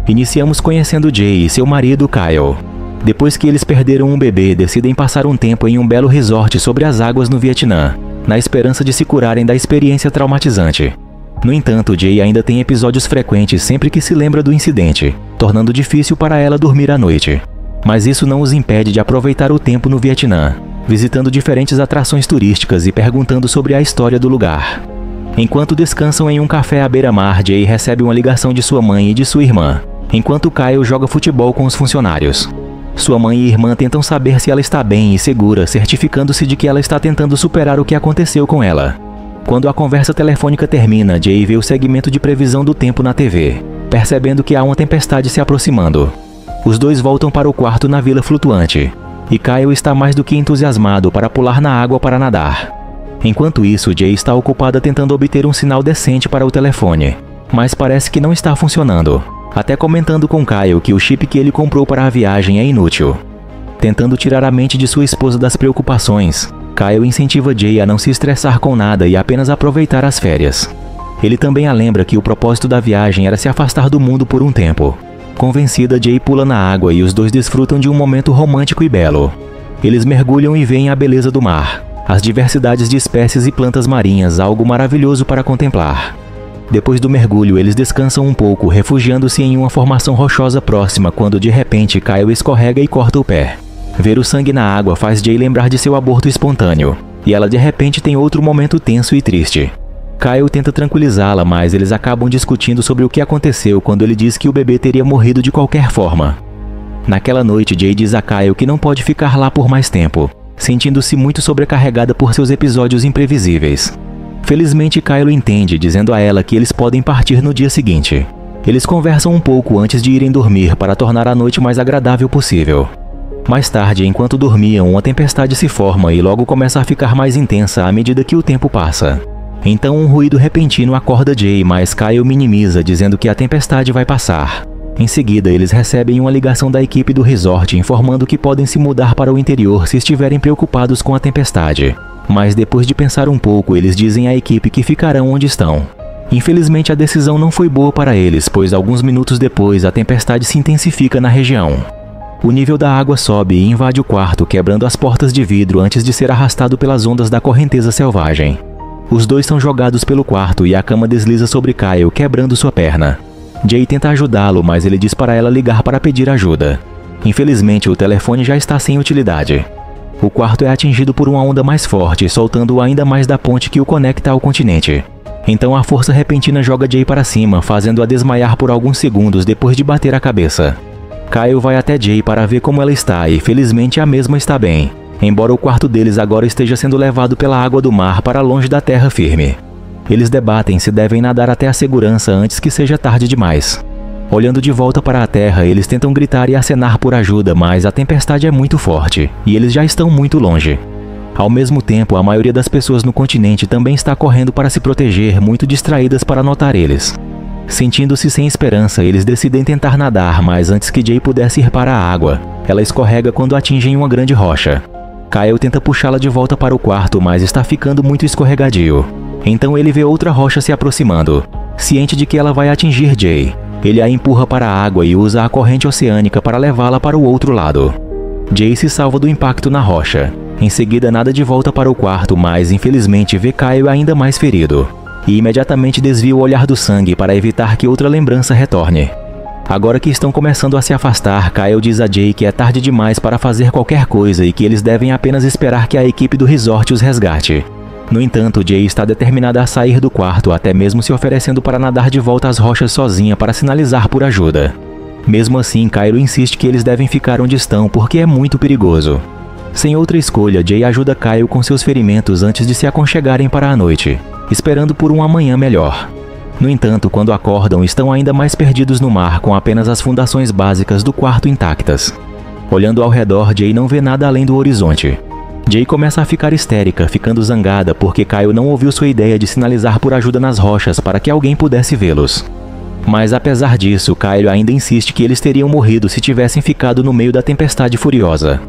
Iniciamos conhecendo Jay e seu marido Kyle. Depois que eles perderam um bebê, decidem passar um tempo em um belo resort sobre as águas no Vietnã, na esperança de se curarem da experiência traumatizante. No entanto, Jay ainda tem episódios frequentes sempre que se lembra do incidente, tornando difícil para ela dormir à noite. Mas isso não os impede de aproveitar o tempo no Vietnã, visitando diferentes atrações turísticas e perguntando sobre a história do lugar. Enquanto descansam em um café à beira-mar, Jay recebe uma ligação de sua mãe e de sua irmã, enquanto Kyle joga futebol com os funcionários. Sua mãe e irmã tentam saber se ela está bem e segura, certificando-se de que ela está tentando superar o que aconteceu com ela. Quando a conversa telefônica termina, Jay vê o segmento de previsão do tempo na TV, percebendo que há uma tempestade se aproximando. Os dois voltam para o quarto na vila flutuante, e Kyle está mais do que entusiasmado para pular na água para nadar. Enquanto isso, Jay está ocupada tentando obter um sinal decente para o telefone, mas parece que não está funcionando, até comentando com Kyle que o chip que ele comprou para a viagem é inútil. Tentando tirar a mente de sua esposa das preocupações, Kyle incentiva Jay a não se estressar com nada e apenas aproveitar as férias. Ele também a lembra que o propósito da viagem era se afastar do mundo por um tempo. Convencida, Jay pula na água e os dois desfrutam de um momento romântico e belo. Eles mergulham e veem a beleza do mar, as diversidades de espécies e plantas marinhas, algo maravilhoso para contemplar. Depois do mergulho, eles descansam um pouco, refugiando-se em uma formação rochosa próxima, quando de repente Kyle escorrega e corta o pé. Ver o sangue na água faz Jay lembrar de seu aborto espontâneo, e ela de repente tem outro momento tenso e triste. Kyle tenta tranquilizá-la, mas eles acabam discutindo sobre o que aconteceu quando ele diz que o bebê teria morrido de qualquer forma. Naquela noite, Jay diz a Kyle que não pode ficar lá por mais tempo, sentindo-se muito sobrecarregada por seus episódios imprevisíveis. Felizmente, Kyle entende, dizendo a ela que eles podem partir no dia seguinte. Eles conversam um pouco antes de irem dormir para tornar a noite mais agradável possível. Mais tarde, enquanto dormiam, uma tempestade se forma e logo começa a ficar mais intensa à medida que o tempo passa. Então um ruído repentino acorda Jay, mas Kyle minimiza, dizendo que a tempestade vai passar. Em seguida, eles recebem uma ligação da equipe do resort informando que podem se mudar para o interior se estiverem preocupados com a tempestade. Mas depois de pensar um pouco, eles dizem à equipe que ficarão onde estão. Infelizmente, a decisão não foi boa para eles, pois alguns minutos depois a tempestade se intensifica na região. O nível da água sobe e invade o quarto, quebrando as portas de vidro antes de ser arrastado pelas ondas da correnteza selvagem. Os dois são jogados pelo quarto e a cama desliza sobre Kyle, quebrando sua perna. Jay tenta ajudá-lo, mas ele diz para ela ligar para pedir ajuda. Infelizmente, o telefone já está sem utilidade. O quarto é atingido por uma onda mais forte, soltando-o ainda mais da ponte que o conecta ao continente. Então a força repentina joga Jay para cima, fazendo-a desmaiar por alguns segundos depois de bater a cabeça. Kyle vai até Jay para ver como ela está e felizmente a mesma está bem, embora o quarto deles agora esteja sendo levado pela água do mar para longe da terra firme. Eles debatem se devem nadar até a segurança antes que seja tarde demais. Olhando de volta para a terra, eles tentam gritar e acenar por ajuda, mas a tempestade é muito forte e eles já estão muito longe. Ao mesmo tempo, a maioria das pessoas no continente também está correndo para se proteger, muito distraídas para notar eles. Sentindo-se sem esperança, eles decidem tentar nadar, mas antes que Jay pudesse ir para a água, ela escorrega quando atingem uma grande rocha. Kyle tenta puxá-la de volta para o quarto, mas está ficando muito escorregadio. Então ele vê outra rocha se aproximando. Ciente de que ela vai atingir Jay, ele a empurra para a água e usa a corrente oceânica para levá-la para o outro lado. Jay se salva do impacto na rocha. Em seguida nada de volta para o quarto, mas infelizmente vê Kyle ainda mais ferido. E imediatamente desvia o olhar do sangue para evitar que outra lembrança retorne. Agora que estão começando a se afastar, Kyle diz a Jay que é tarde demais para fazer qualquer coisa e que eles devem apenas esperar que a equipe do resort os resgate. No entanto, Jay está determinada a sair do quarto, até mesmo se oferecendo para nadar de volta às rochas sozinha para sinalizar por ajuda. Mesmo assim, Kyle insiste que eles devem ficar onde estão porque é muito perigoso. Sem outra escolha, Jay ajuda Kyle com seus ferimentos antes de se aconchegarem para a noite, esperando por um amanhã melhor. No entanto, quando acordam, estão ainda mais perdidos no mar, com apenas as fundações básicas do quarto intactas. Olhando ao redor, Jay não vê nada além do horizonte. Jay começa a ficar histérica, ficando zangada porque Kyle não ouviu sua ideia de sinalizar por ajuda nas rochas para que alguém pudesse vê-los. Mas apesar disso, Kyle ainda insiste que eles teriam morrido se tivessem ficado no meio da tempestade furiosa.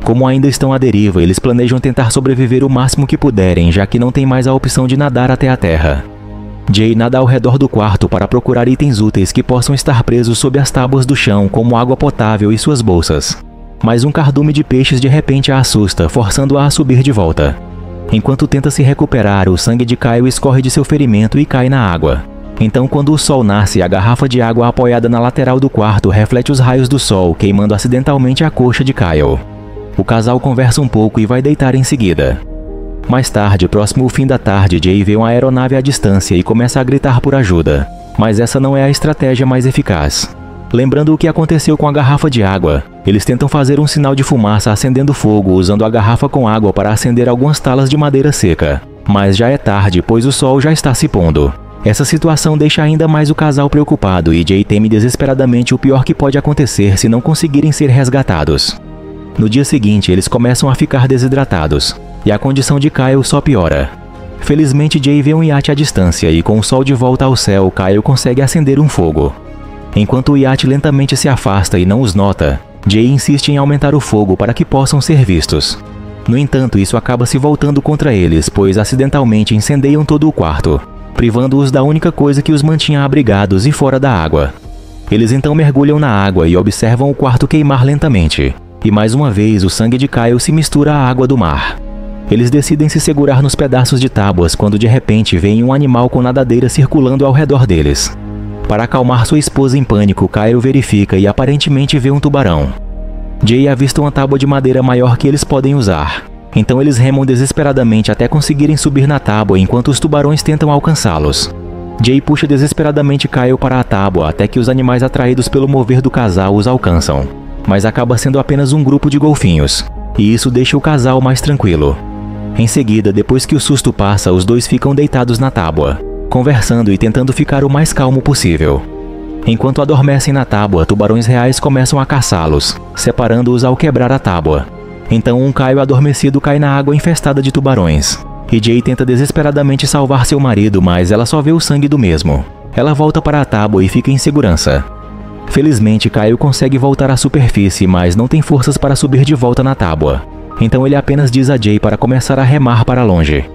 Como ainda estão à deriva, eles planejam tentar sobreviver o máximo que puderem, já que não tem mais a opção de nadar até a terra. Jay nada ao redor do quarto para procurar itens úteis que possam estar presos sob as tábuas do chão, como água potável e suas bolsas. Mas um cardume de peixes de repente a assusta, forçando-a a subir de volta. Enquanto tenta se recuperar, o sangue de Kyle escorre de seu ferimento e cai na água. Então, quando o sol nasce, a garrafa de água apoiada na lateral do quarto reflete os raios do sol, queimando acidentalmente a coxa de Kyle. O casal conversa um pouco e vai deitar em seguida. Mais tarde, próximo ao fim da tarde, Jay vê uma aeronave à distância e começa a gritar por ajuda. Mas essa não é a estratégia mais eficaz. Lembrando o que aconteceu com a garrafa de água, eles tentam fazer um sinal de fumaça acendendo fogo usando a garrafa com água para acender algumas talas de madeira seca. Mas já é tarde, pois o sol já está se pondo. Essa situação deixa ainda mais o casal preocupado e Jay teme desesperadamente o pior que pode acontecer se não conseguirem ser resgatados. No dia seguinte, eles começam a ficar desidratados, e a condição de Kyle só piora. Felizmente, Jay vê um iate à distância e com o sol de volta ao céu, Kyle consegue acender um fogo. Enquanto o iate lentamente se afasta e não os nota, Jay insiste em aumentar o fogo para que possam ser vistos. No entanto, isso acaba se voltando contra eles, pois acidentalmente incendeiam todo o quarto, privando-os da única coisa que os mantinha abrigados e fora da água. Eles então mergulham na água e observam o quarto queimar lentamente, e mais uma vez o sangue de Kyle se mistura à água do mar. Eles decidem se segurar nos pedaços de tábuas quando de repente veem um animal com nadadeira circulando ao redor deles. Para acalmar sua esposa em pânico, Kyle verifica e aparentemente vê um tubarão. Jay avista uma tábua de madeira maior que eles podem usar. Então eles remam desesperadamente até conseguirem subir na tábua enquanto os tubarões tentam alcançá-los. Jay puxa desesperadamente Kyle para a tábua até que os animais atraídos pelo mover do casal os alcançam. Mas acaba sendo apenas um grupo de golfinhos, e isso deixa o casal mais tranquilo. Em seguida, depois que o susto passa, os dois ficam deitados na tábua, conversando e tentando ficar o mais calmo possível. Enquanto adormecem na tábua, tubarões reais começam a caçá-los, separando-os ao quebrar a tábua. Então um Kyle adormecido cai na água infestada de tubarões, e Jay tenta desesperadamente salvar seu marido, mas ela só vê o sangue do mesmo. Ela volta para a tábua e fica em segurança. Felizmente, Kyle consegue voltar à superfície, mas não tem forças para subir de volta na tábua. Então ele apenas diz a Jay para começar a remar para longe.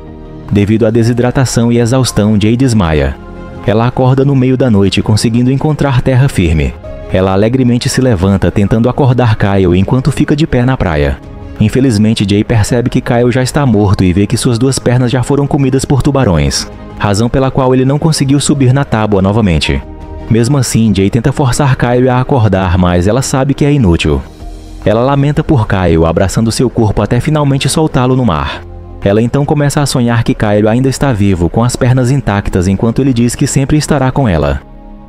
Devido à desidratação e exaustão, Jay desmaia. Ela acorda no meio da noite, conseguindo encontrar terra firme. Ela alegremente se levanta, tentando acordar Kyle enquanto fica de pé na praia. Infelizmente, Jay percebe que Kyle já está morto e vê que suas duas pernas já foram comidas por tubarões, razão pela qual ele não conseguiu subir na tábua novamente. Mesmo assim, Jay tenta forçar Kyle a acordar, mas ela sabe que é inútil. Ela lamenta por Kyle, abraçando seu corpo até finalmente soltá-lo no mar. Ela então começa a sonhar que Kyle ainda está vivo, com as pernas intactas, enquanto ele diz que sempre estará com ela.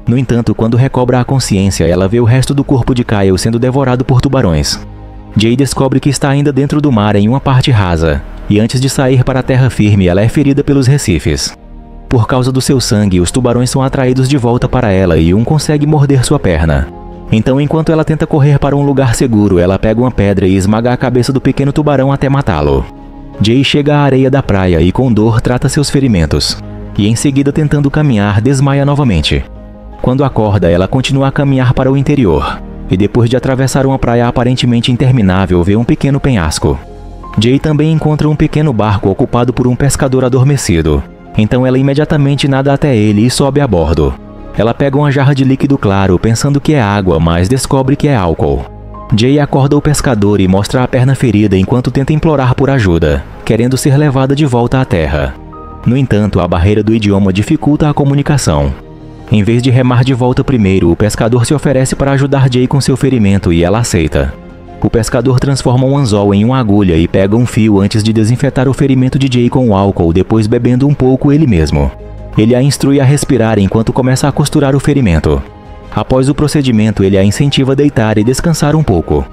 No entanto, quando recobra a consciência, ela vê o resto do corpo de Kyle sendo devorado por tubarões. Jay descobre que está ainda dentro do mar em uma parte rasa, e antes de sair para a terra firme, ela é ferida pelos recifes. Por causa do seu sangue, os tubarões são atraídos de volta para ela e um consegue morder sua perna. Então, enquanto ela tenta correr para um lugar seguro, ela pega uma pedra e esmaga a cabeça do pequeno tubarão até matá-lo. Jay chega à areia da praia e com dor trata seus ferimentos, e em seguida, tentando caminhar, desmaia novamente. Quando acorda, ela continua a caminhar para o interior, e depois de atravessar uma praia aparentemente interminável, vê um pequeno penhasco. Jay também encontra um pequeno barco ocupado por um pescador adormecido, então ela imediatamente nada até ele e sobe a bordo. Ela pega uma jarra de líquido claro, pensando que é água, mas descobre que é álcool. Jay acorda o pescador e mostra a perna ferida enquanto tenta implorar por ajuda, querendo ser levada de volta à terra. No entanto, a barreira do idioma dificulta a comunicação. Em vez de remar de volta primeiro, o pescador se oferece para ajudar Jay com seu ferimento e ela aceita. O pescador transforma um anzol em uma agulha e pega um fio antes de desinfetar o ferimento de Jay com o álcool, depois bebendo um pouco ele mesmo. Ele a instrui a respirar enquanto começa a costurar o ferimento. Após o procedimento, ele a incentiva a deitar e descansar um pouco.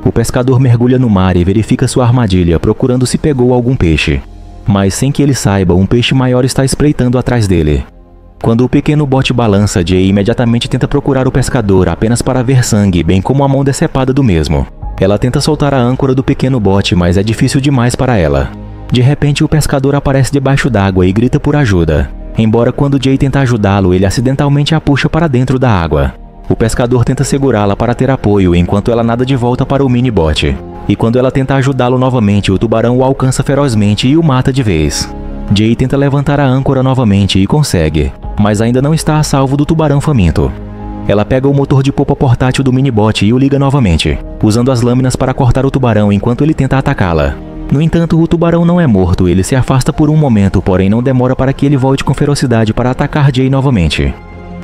O pescador mergulha no mar e verifica sua armadilha, procurando se pegou algum peixe. Mas sem que ele saiba, um peixe maior está espreitando atrás dele. Quando o pequeno bote balança, Jay imediatamente tenta procurar o pescador apenas para ver sangue, bem como a mão decepada do mesmo. Ela tenta soltar a âncora do pequeno bote, mas é difícil demais para ela. De repente, o pescador aparece debaixo d'água e grita por ajuda. Embora quando Jay tenta ajudá-lo, ele acidentalmente a puxa para dentro da água. O pescador tenta segurá-la para ter apoio, enquanto ela nada de volta para o mini-bote. E quando ela tenta ajudá-lo novamente, o tubarão o alcança ferozmente e o mata de vez. Jay tenta levantar a âncora novamente e consegue, mas ainda não está a salvo do tubarão faminto. Ela pega o motor de popa portátil do minibot e o liga novamente, usando as lâminas para cortar o tubarão enquanto ele tenta atacá-la. No entanto, o tubarão não é morto, ele se afasta por um momento, porém não demora para que ele volte com ferocidade para atacar Jay novamente.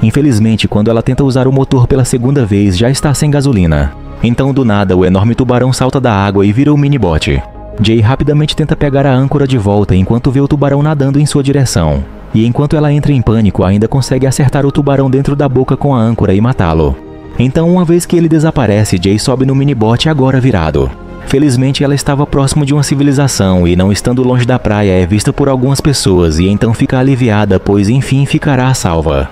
Infelizmente, quando ela tenta usar o motor pela segunda vez, já está sem gasolina. Então, do nada, o enorme tubarão salta da água e vira o minibot. Jay rapidamente tenta pegar a âncora de volta enquanto vê o tubarão nadando em sua direção. E enquanto ela entra em pânico, ainda consegue acertar o tubarão dentro da boca com a âncora e matá-lo. Então, uma vez que ele desaparece, Jay sobe no minibot agora virado. Felizmente, ela estava próximo de uma civilização e, não estando longe da praia, é vista por algumas pessoas e então fica aliviada, pois enfim ficará a salva.